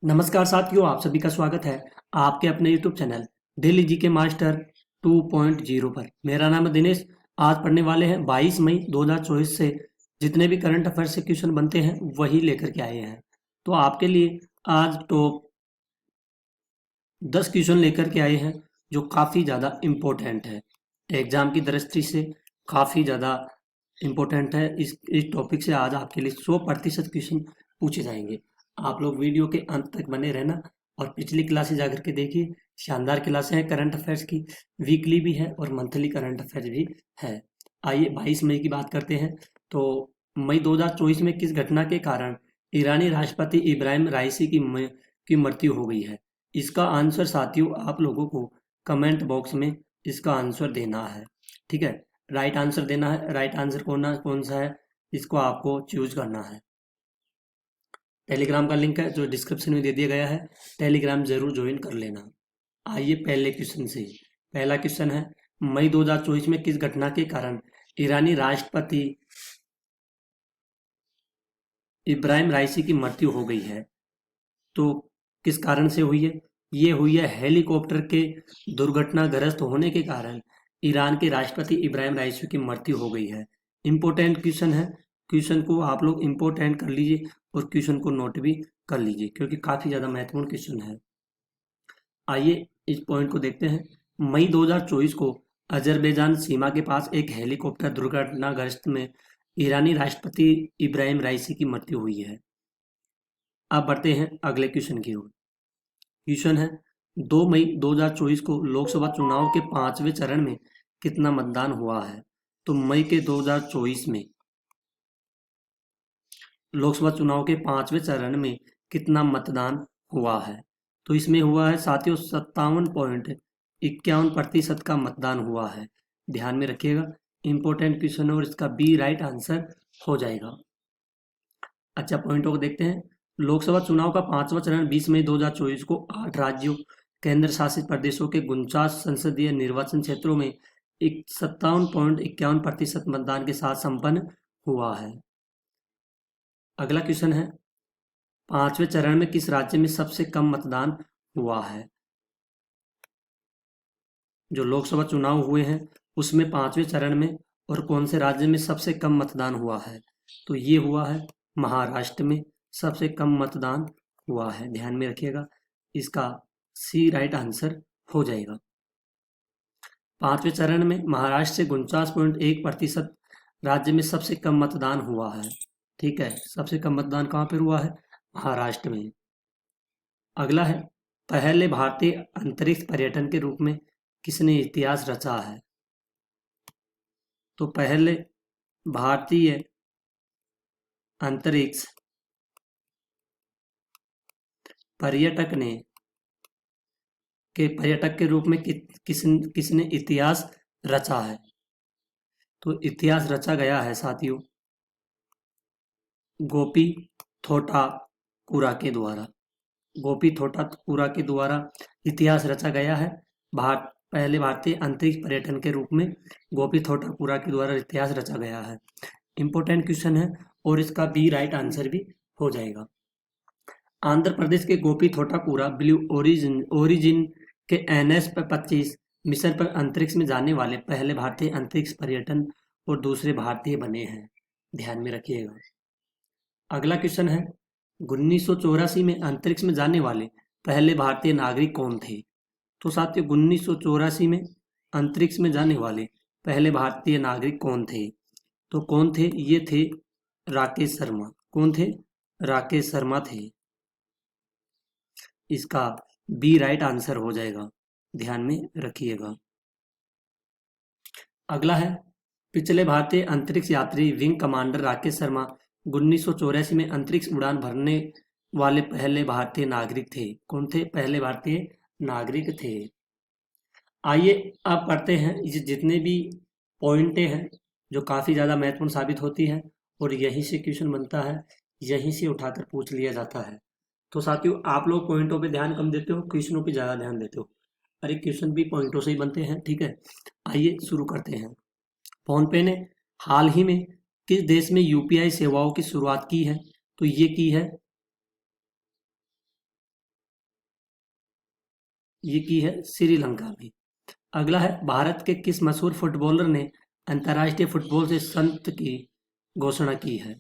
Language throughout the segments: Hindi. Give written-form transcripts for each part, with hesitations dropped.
नमस्कार साथियों, आप सभी का स्वागत है आपके अपने YouTube channel daily GK master 2.0 पर। मेरा नाम है दिनेश। आज पढ़ने वाले हैं 22 मई 2024 से जितने भी करंट अफेयर्स से क्वेश्चन बनते हैं वही लेकर के आए हैं। तो आपके लिए आज टॉप 10 क्वेश्चन लेकर के आए हैं जो काफ़ी ज़्यादा इम्पोर्टेंट है, एग्जाम की दृष्टि से काफ़ी ज़्यादा इम्पोर्टेंट है। इस टॉपिक से आज आपके लिए 100% क्वेश्चन पूछे जाएंगे। आप लोग वीडियो के अंत तक बने रहना और पिछली क्लासेज जाकर के देखिए। शानदार क्लासें हैं करंट अफेयर्स की, वीकली भी है और मंथली करंट अफेयर्स भी है। आइए 22 मई की बात करते हैं। तो मई 2024 में किस घटना के कारण ईरानी राष्ट्रपति इब्राहिम राइसी की मृत्यु हो गई है? इसका आंसर साथियों आप लोगों को कमेंट बॉक्स में इसका आंसर देना है। ठीक है, राइट आंसर देना है। राइट आंसर कौन सा है इसको आपको चूज करना है। टेलीग्राम का लिंक है जो डिस्क्रिप्शन में दे दिया गया है, टेलीग्राम जरूर ज्वाइन कर लेना। आइए पहले क्वेश्चन से। पहला क्वेश्चन है, मई 2024 में किस घटना के कारण ईरानी राष्ट्रपति इब्राहिम राइसी की मृत्यु हो गई है? तो किस कारण से हुई है? ये हुई है हेलीकॉप्टर के दुर्घटनाग्रस्त होने के कारण ईरान के राष्ट्रपति इब्राहिम राइसी की मृत्यु हो गई है। इम्पोर्टेंट क्वेश्चन है, क्वेश्चन को आप लोग इम्पोर्टेंट कर लीजिए और क्वेश्चन को नोट भी कर लीजिए क्योंकि काफ़ी ज़्यादा महत्वपूर्ण क्वेश्चन है। आइए इस पॉइंट को देखते हैं। मई 2024 को अजरबैजान सीमा के पास एक हेलीकॉप्टर दुर्घटनाग्रस्त में ईरानी राष्ट्रपति इब्राहिम राइसी की मृत्यु हुई है। अब बढ़ते हैं अगले क्वेश्चन की ओर। क्वेश्चन है, 2 मई 2024 को लोकसभा चुनाव के 5वें चरण में कितना मतदान हुआ है? तो मई के 2024 में लोकसभा चुनाव के 5वें चरण में कितना मतदान हुआ है? तो इसमें हुआ है साथियों 57.51% का मतदान हुआ है। ध्यान में रखिएगा, इंपॉर्टेंट क्वेश्चन है और इसका बी राइट आंसर हो जाएगा। अच्छा, पॉइंटों को देखते हैं। लोकसभा चुनाव का 5वां चरण 20 मई 2024 को 8 राज्यों केंद्र शासित प्रदेशों के 49 संसदीय निर्वाचन क्षेत्रों में 57.51% मतदान के साथ संपन्न हुआ है। अगला क्वेश्चन है, 5वें चरण में किस राज्य में सबसे कम मतदान हुआ है? जो लोकसभा चुनाव हुए हैं उसमें 5वें चरण में और कौन से राज्य में सबसे कम मतदान हुआ है? तो ये हुआ है महाराष्ट्र में सबसे कम मतदान हुआ है। ध्यान में रखिएगा, इसका सी राइट आंसर हो जाएगा। 5वें चरण में महाराष्ट्र से 49.1% राज्य में सबसे कम मतदान हुआ है। ठीक है, सबसे कम मतदान कहाँ पर हुआ है? महाराष्ट्र में। अगला है, पहले भारतीय अंतरिक्ष पर्यटन के रूप में किसने इतिहास रचा है? तो पहले भारतीय अंतरिक्ष पर्यटक के रूप में किसने इतिहास रचा है? तो इतिहास रचा गया है साथियों गोपी थोटाकुरा के द्वारा। गोपी थोटाकुरा के द्वारा इतिहास रचा गया है। पहले भारतीय अंतरिक्ष पर्यटन के रूप में गोपी थोटाकुरा के द्वारा इतिहास रचा गया है। इंपॉर्टेंट क्वेश्चन है और इसका बी राइट आंसर भी हो जाएगा। आंध्र प्रदेश के गोपी थोटाकुरा ब्लू ओरिजिन के NS-25 मिशन पर अंतरिक्ष में जाने वाले पहले भारतीय अंतरिक्ष पर्यटन और दूसरे भारतीय बने हैं। ध्यान में रखिएगा। अगला क्वेश्चन है, 1984 में अंतरिक्ष में जाने वाले पहले भारतीय नागरिक कौन थे? तो साथियों 1984 में अंतरिक्ष में जाने वाले पहले भारतीय नागरिक कौन थे? तो कौन थे? ये थे राकेश शर्मा। कौन थे? राकेश शर्मा थे। इसका बी राइट आंसर हो जाएगा। ध्यान में रखिएगा। अगला है, पिछले भारतीय अंतरिक्ष यात्री विंग कमांडर राकेश शर्मा 1984 में अंतरिक्ष उड़ान भरने वाले पहले भारतीय नागरिक थे। कौन थे? पहले भारतीय नागरिक थे। आइए अब पढ़ते हैं ये जितने भी पॉइंटें हैं जो काफ़ी ज़्यादा महत्वपूर्ण साबित होती है और यहीं से क्वेश्चन बनता है, यहीं से उठाकर पूछ लिया जाता है। तो साथियों आप लोग पॉइंटों पे ध्यान कम देते हो, क्वेश्चनों पे ज़्यादा ध्यान देते हो। अरे क्वेश्चन भी पॉइंटों से ही बनते हैं। ठीक है, आइए शुरू करते हैं। फोनपे ने हाल ही में किस देश में UPI सेवाओं की शुरुआत की है? तो ये की है ये की है श्रीलंका में। अगला है, भारत के किस मशहूर फुटबॉलर ने अंतर्राष्ट्रीय फुटबॉल से संत की घोषणा की है,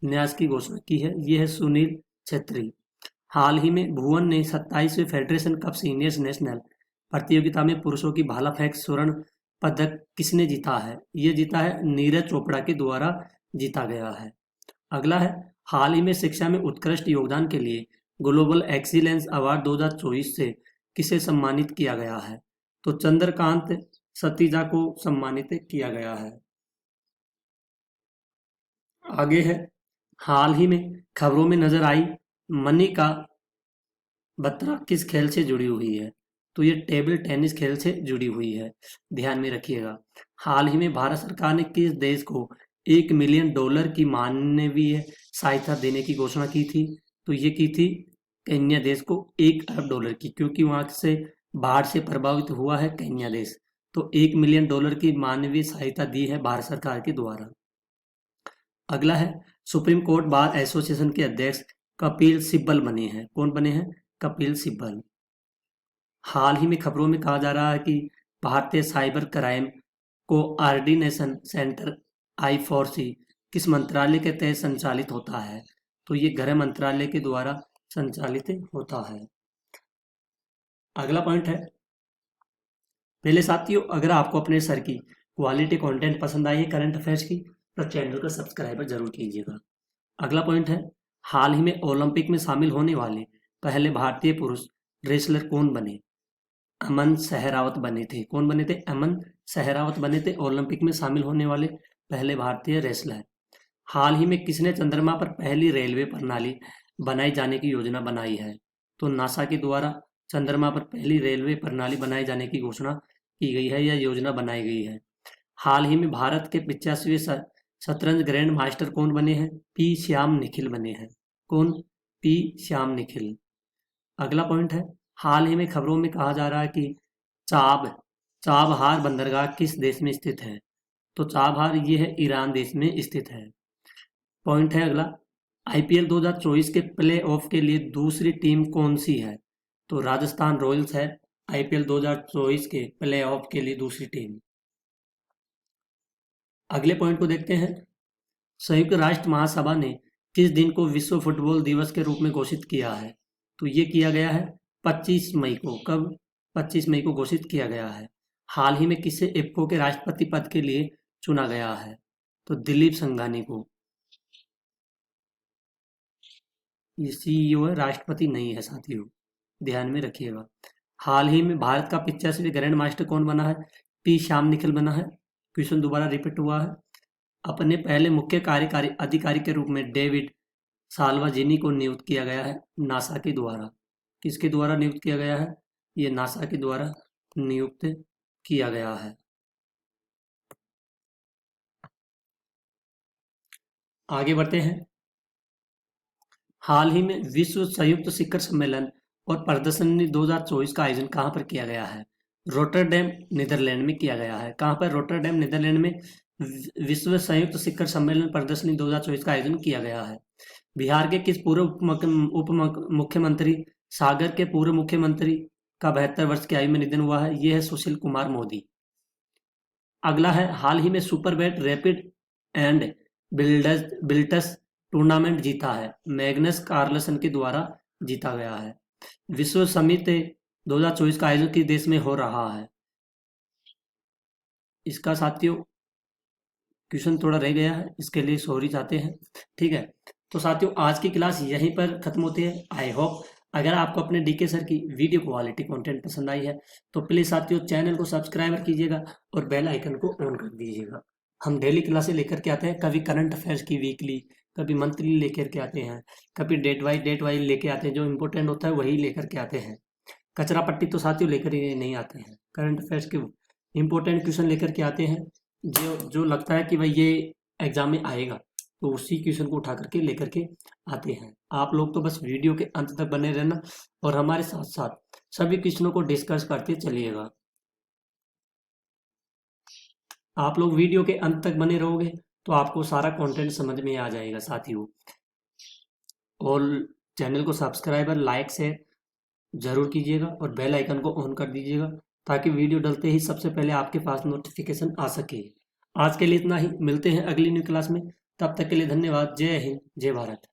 न्यास की घोषणा की है? ये है सुनील छेत्री। हाल ही में भुवन ने 27वें फेडरेशन कप सीनियर्स नेशनल प्रतियोगिता में पुरुषों की भाला फेंक स्वर्ण पदक किसने जीता है? ये जीता है नीरज चोपड़ा के द्वारा जीता गया है। अगला है, हाल ही में शिक्षा में उत्कृष्ट योगदान के लिए ग्लोबल एक्सीलेंस अवार्ड 2024 से किसे सम्मानित किया गया है? तो चंद्रकांत सतीजा को सम्मानित किया गया है। आगे है, हाल ही में खबरों में नजर आई मनिका बत्रा किस खेल से जुड़ी हुई है? तो ये टेबल टेनिस खेल से जुड़ी हुई है, ध्यान में रखिएगा। हाल ही में भारत सरकार ने किस देश को $1 मिलियन की मानवीय सहायता देने की घोषणा की थी? तो ये की थी केन्या देश को $1 अरब की, क्योंकि वहां से बाढ़ से प्रभावित हुआ है केन्या देश। तो $1 मिलियन की मानवीय सहायता दी है भारत सरकार के द्वारा। अगला है, सुप्रीम कोर्ट बार एसोसिएशन के अध्यक्ष कपिल सिब्बल बने हैं। कौन बने हैं? कपिल सिब्बल। हाल ही में खबरों में कहा जा रहा है कि भारतीय cyber crime coordination centre I4C किस मंत्रालय के तहत संचालित होता है? तो ये गृह मंत्रालय के द्वारा संचालित होता है। अगला पॉइंट है, पहले साथियों, अगर आपको अपने सर की क्वालिटी कंटेंट पसंद आई है करंट अफेयर्स की, तो चैनल को सब्सक्राइब जरूर कीजिएगा। अगला पॉइंट है, हाल ही में ओलंपिक में शामिल होने वाले पहले भारतीय पुरुष रेसलर कौन बने? अमन सहरावत बने थे। कौन बने थे? अमन सहरावत बने थे ओलंपिक में शामिल होने वाले पहले भारतीय रेसलर। हाल ही में किसने चंद्रमा पर पहली रेलवे प्रणाली बनाए जाने की योजना बनाई है? तो नासा के द्वारा चंद्रमा पर पहली रेलवे प्रणाली बनाए जाने की घोषणा की गई है या योजना बनाई गई है। हाल ही में भारत के 85वें शतरंज ग्रैंड मास्टर कौन बने हैं? पी श्याम निखिल बने हैं। कौन? पी श्याम निखिल। अगला पॉइंट है, हाल ही में खबरों में कहा जा रहा है कि चाबहार बंदरगाह किस देश में स्थित है? तो चाबहार ये है ईरान देश में स्थित है। पॉइंट है अगला, IPL 2024 के प्ले ऑफ के लिए दूसरी टीम कौन सी है? तो राजस्थान रॉयल्स है IPL 2024 के प्ले ऑफ के लिए दूसरी टीम। अगले पॉइंट को देखते हैं, संयुक्त राष्ट्र महासभा ने किस दिन को विश्व फुटबॉल दिवस के रूप में घोषित किया है? तो ये किया गया है 25 मई को। कब? 25 मई को घोषित किया गया है। हाल ही में किसे इफ्को के राष्ट्रपति पद के लिए चुना गया है? तो दिलीप संघानी को। ये CEO है, राष्ट्रपति नहीं है साथियों, ध्यान में रखिएगा। हाल ही में भारत का 85वें ग्रैंड मास्टर कौन बना है? पी श्याम निखिल बना है। क्वेश्चन दोबारा रिपीट हुआ है। अपने पहले मुख्य कार्यकारी अधिकारी के रूप में डेविड साल्वाजिनी को नियुक्त किया गया है नासा के द्वारा। किसके द्वारा नियुक्त किया गया है? ये नासा के द्वारा नियुक्त किया गया है। आगे बढ़ते हैं, हाल ही में विश्व संयुक्त शिखर सम्मेलन और प्रदर्शनी 2024 का आयोजन कहाँ पर किया गया है? रोटरडैम नीदरलैंड में किया गया है। कहाँ पर? रोटरडैम नीदरलैंड में विश्व संयुक्त शिखर सम्मेलन प्रदर्शनी 2024 का आयोजन किया गया है। बिहार के किस पूर्व उप मुख्यमंत्री सागर के पूर्व मुख्यमंत्री का 72 वर्ष की आयु में निधन हुआ है? यह है सुशील कुमार मोदी। अगला है, हाल ही में Superbet rapid and blitz tournament जीता है मैग्नस कार्लसन के द्वारा जीता गया है। विश्व समिति 2024 का आयोजन किस देश में हो रहा है? इसका साथियों क्वेश्चन थोड़ा रह गया है, इसके लिए सॉरी चाहते हैं। ठीक है, तो साथियों आज की क्लास यहीं पर खत्म होती है। आई होप अगर आपको अपने DK सर की वीडियो क्वालिटी कंटेंट पसंद आई है तो प्लीज़ साथियों चैनल को सब्सक्राइब कीजिएगा और बेल आइकन को ऑन कर दीजिएगा। हम डेली क्लासें लेकर के आते हैं, कभी करंट अफेयर्स की वीकली, कभी मंथली लेकर के आते हैं, कभी डेट वाइज लेके आते हैं। जो इम्पोर्टेंट होता है वही लेकर के आते हैं। कचरा पट्टी तो साथियों लेकर ही नहीं आते हैं, करंट अफेयर्स के इम्पोर्टेंट क्वेश्चन लेकर के आते हैं। जो लगता है कि भाई ये एग्जाम में आएगा तो उसी क्वेश्चन को उठा करके लेकर के आते हैं। आप लोग तो बस वीडियो के अंत तक बने रहना और हमारे साथ साथ सभी क्वेश्चनों को डिस्कस करते चलिएगा। आप लोग वीडियो के अंत तक बने रहोगे तो आपको सारा कंटेंट समझ में आ जाएगा साथियों। और चैनल को सब्सक्राइब और लाइक शेयर ज़रूर कीजिएगा और बेल आइकन को ऑन कर दीजिएगा ताकि वीडियो डलते ही सबसे पहले आपके पास नोटिफिकेशन आ सके। आज के लिए इतना ही, मिलते हैं अगली न्यू क्लास में। तब तक के लिए धन्यवाद। जय हिंद, जय भारत।